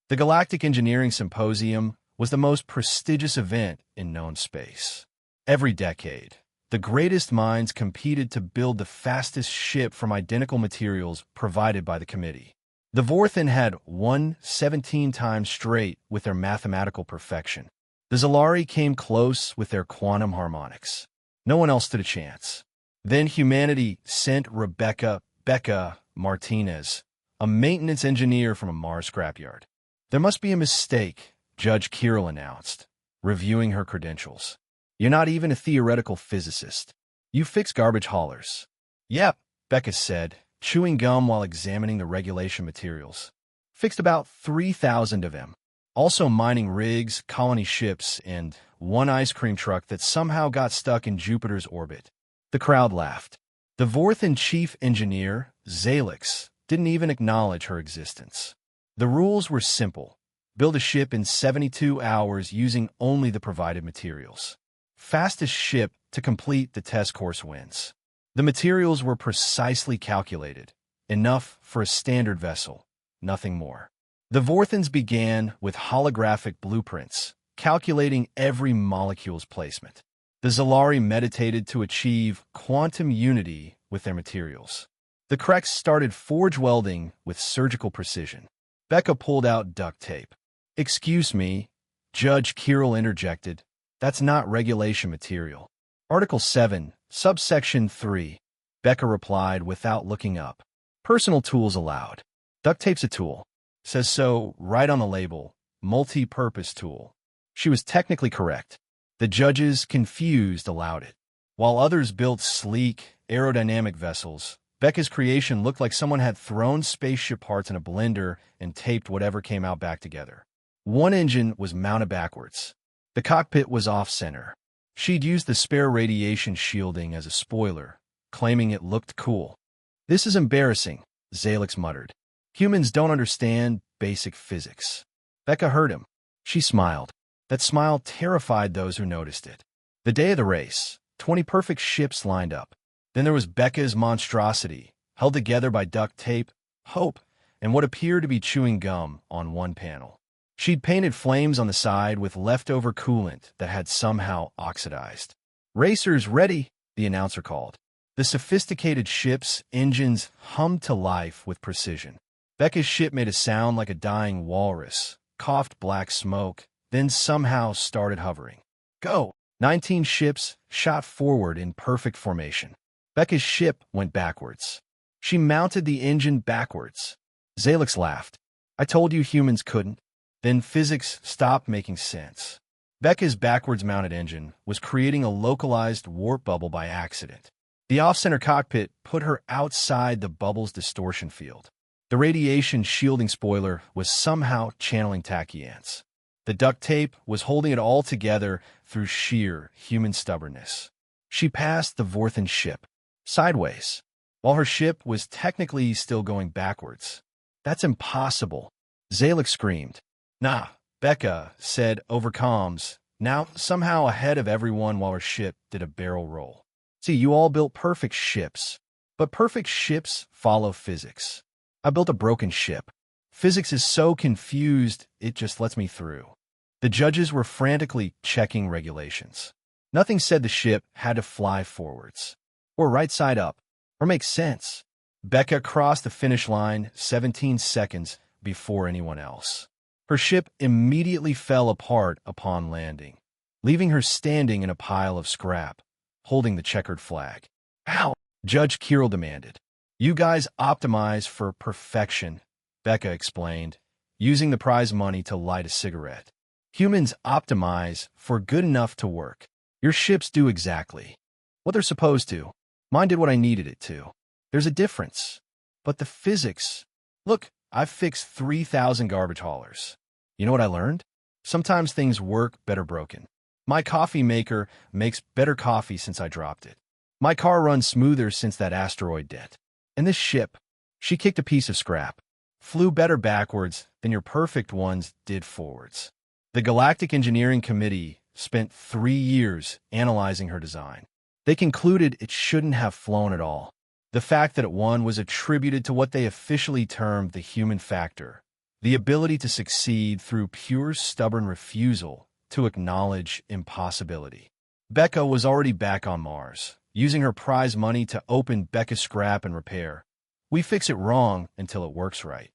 The Galactic Engineering Symposium was the most prestigious event in known space. Every decade, the greatest minds competed to build the fastest ship from identical materials provided by the committee. The Vorthen had won 17 times straight with their mathematical perfection. The Zalari came close with their quantum harmonics. No one else stood a chance. Then humanity sent Becca Martinez, a maintenance engineer from a Mars scrapyard. There must be a mistake, Judge Kirill announced, reviewing her credentials. You're not even a theoretical physicist. You fix garbage haulers. Yep, Becca said, chewing gum while examining the regulation materials. Fixed about 3,000 of them. Also mining rigs, colony ships, and one ice cream truck that somehow got stuck in Jupiter's orbit. The crowd laughed. The Vorthen chief engineer, Zalix, didn't even acknowledge her existence. The rules were simple. Build a ship in 72 hours using only the provided materials. Fastest ship to complete the test course wins. The materials were precisely calculated. Enough for a standard vessel, nothing more. The Vorthens began with holographic blueprints, calculating every molecule's placement. The Zalari meditated to achieve quantum unity with their materials. The Krex started forge welding with surgical precision. Becca pulled out duct tape. Excuse me, Judge Kirill interjected. That's not regulation material. Article 7, subsection 3. Becca replied without looking up. Personal tools allowed. Duct tape's a tool. Says so right on the label. Multi-purpose tool. She was technically correct. The judges, confused, allowed it. While others built sleek, aerodynamic vessels, Becca's creation looked like someone had thrown spaceship parts in a blender and taped whatever came out back together. One engine was mounted backwards. The cockpit was off-center. She'd used the spare radiation shielding as a spoiler, claiming it looked cool. This is embarrassing, Zalix muttered. Humans don't understand basic physics. Becca heard him. She smiled. That smile terrified those who noticed it. The day of the race, 20 perfect ships lined up. Then there was Becca's monstrosity, held together by duct tape, hope, and what appeared to be chewing gum on one panel. She'd painted flames on the side with leftover coolant that had somehow oxidized. Racers ready, the announcer called. The sophisticated ship's engines hummed to life with precision. Becca's ship made a sound like a dying walrus, coughed black smoke, then somehow started hovering. Go! 19 ships shot forward in perfect formation. Becca's ship went backwards. She mounted the engine backwards. Zalix laughed. I told you humans couldn't. Then physics stopped making sense. Becca's backwards-mounted engine was creating a localized warp bubble by accident. The off-center cockpit put her outside the bubble's distortion field. The radiation shielding spoiler was somehow channeling tachyons. The duct tape was holding it all together through sheer human stubbornness. She passed the Vorthen ship, sideways, while her ship was technically still going backwards. That's impossible, Zalix screamed. Nah, Becca said over comms, now somehow ahead of everyone while her ship did a barrel roll. See, you all built perfect ships, but perfect ships follow physics. I built a broken ship. Physics is so confused, it just lets me through. The judges were frantically checking regulations. Nothing said the ship had to fly forwards, or right side up, or make sense. Becca crossed the finish line 17 seconds before anyone else. Her ship immediately fell apart upon landing, leaving her standing in a pile of scrap, holding the checkered flag. How? Judge Kirill demanded. You guys optimize for perfection, Becca explained, using the prize money to light a cigarette. Humans optimize for good enough to work. Your ships do exactly what they're supposed to. Mine did what I needed it to. There's a difference. But the physics... Look, I've fixed 3,000 garbage haulers. You know what I learned? Sometimes things work better broken. My coffee maker makes better coffee since I dropped it. My car runs smoother since that asteroid dent. And this ship, she kicked a piece of scrap, flew better backwards than your perfect ones did forwards. The Galactic Engineering Committee spent 3 years analyzing her design. They concluded it shouldn't have flown at all. The fact that it won was attributed to what they officially termed the human factor, the ability to succeed through pure stubborn refusal to acknowledge impossibility. Becca was already back on Mars, using her prize money to open Becca's scrap and repair. We fix it wrong until it works right.